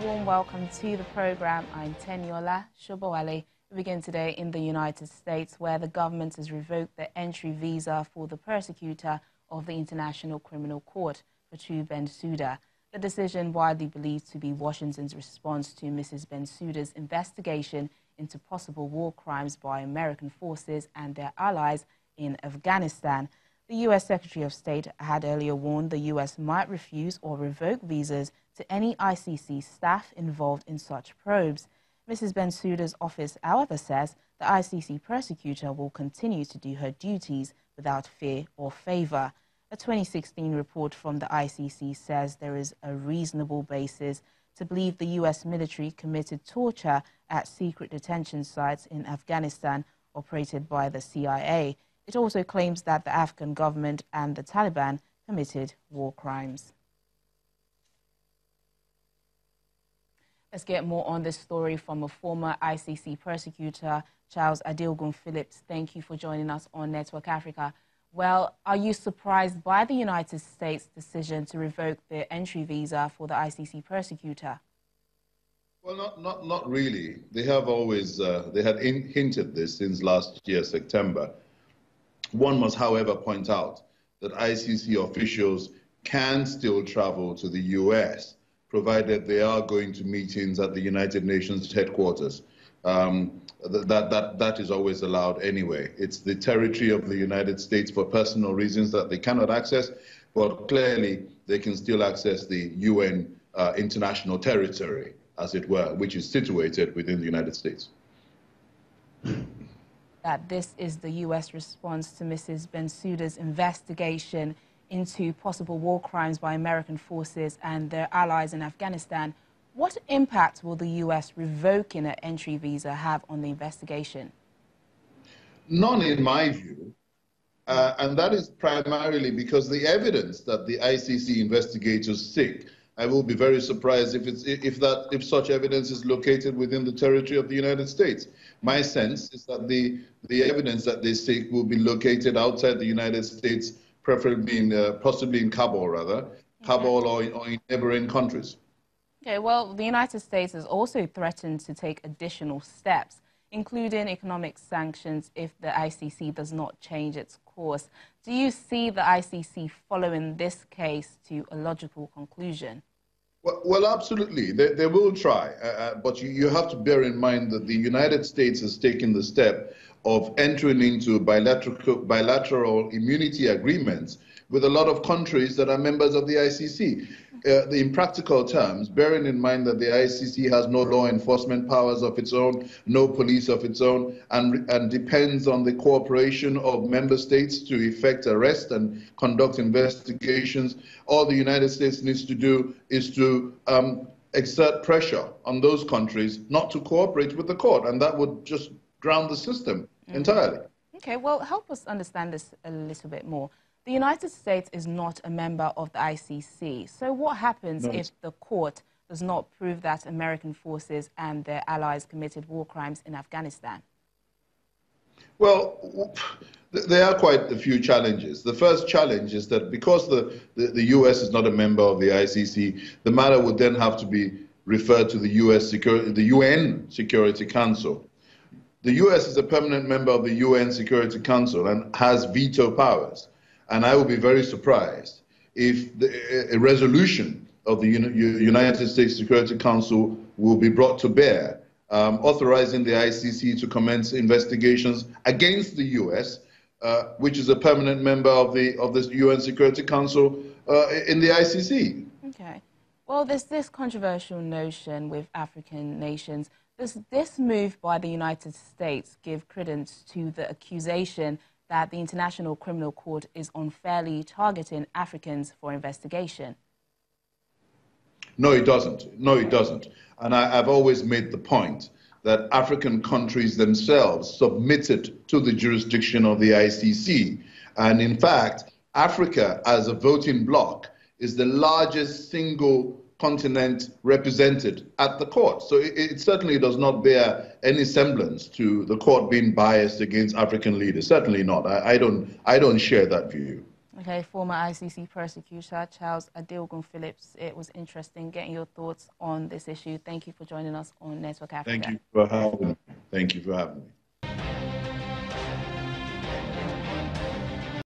warm welcome to the program. I'm Teniola Shobowale. We begin today in the United States, where the government has revoked the entry visa for the Prosecutor of the International Criminal Court, Fatou Bensouda. The decision, widely believed to be Washington's response to Mrs. Bensouda's investigation into possible war crimes by American forces and their allies in Afghanistan. The U.S. Secretary of State had earlier warned the U.S. might refuse or revoke visas to any ICC staff involved in such probes. Mrs. Bensouda's office, however, says the ICC prosecutor will continue to do her duties without fear or favor. A 2016 report from the ICC says there is a reasonable basis to believe the U.S. military committed torture at secret detention sites in Afghanistan operated by the CIA. It also claims that the Afghan government and the Taliban committed war crimes. Let's get more on this story from a former ICC prosecutor, Charles Adilgun Phillips. Thank you for joining us on Network Africa. Well, are you surprised by the United States' decision to revoke the entry visa for the ICC prosecutor? Well, not really. They have always they had hinted this since last year, September. One must, however, point out that ICC officials can still travel to the U.S., provided they are going to meetings at the United Nations headquarters. That is always allowed anyway. It's the territory of the United States for personal reasons that they cannot access, but clearly they can still access the UN international territory, as it were, which is situated within the United States. That this is the U.S. response to Mrs. Bensouda's investigation into possible war crimes by American forces and their allies in Afghanistan. What impact will the U.S. revoking an entry visa have on the investigation? None, in my view, and that is primarily because the evidence that the ICC investigators seek, I will be very surprised if such evidence is located within the territory of the United States. My sense is that the evidence that they seek will be located outside the United States, preferably possibly in Kabul, rather, Kabul or in neighboring countries. Okay, well, the United States has also threatened to take additional steps, including economic sanctions if the ICC does not change its course. Do you see the ICC following this case to a logical conclusion? Well, absolutely. They will try, but you have to bear in mind that the United States has taken the step of entering into bilateral immunity agreements with a lot of countries that are members of the ICC. In practical terms, bearing in mind that the ICC has no law enforcement powers of its own, no police of its own, and depends on the cooperation of member states to effect arrest and conduct investigations, all the United States needs to do is to exert pressure on those countries not to cooperate with the court, and that would just ground the system entirely. Okay, well, help us understand this a little bit more. The United States is not a member of the ICC. So what happens if the court does not prove that American forces and their allies committed war crimes in Afghanistan? Well, there are quite a few challenges. The first challenge is that because the U.S. is not a member of the ICC, the matter would then have to be referred to the UN Security Council. The U.S. is a permanent member of the UN Security Council and has veto powers. And I would be very surprised if a resolution of the United States Security Council will be brought to bear, authorizing the ICC to commence investigations against the U.S., which is a permanent member of the UN Security Council in the ICC. Okay. Well, there's this controversial notion with African nations. Does this move by the United States give credence to the accusation that the International Criminal Court is unfairly targeting Africans for investigation? No, it doesn't. No, it doesn't. And I've always made the point that African countries themselves submitted to the jurisdiction of the ICC. And in fact, Africa as a voting bloc is the largest single continent represented at the court. So it certainly does not bear any semblance to the court being biased against African leaders. Certainly not. I don't share that view. Okay, former ICC prosecutor Charles Adeogun Phillips, it was interesting getting your thoughts on this issue. Thank you for joining us on Network Africa. Thank you for having me. Thank you for having me.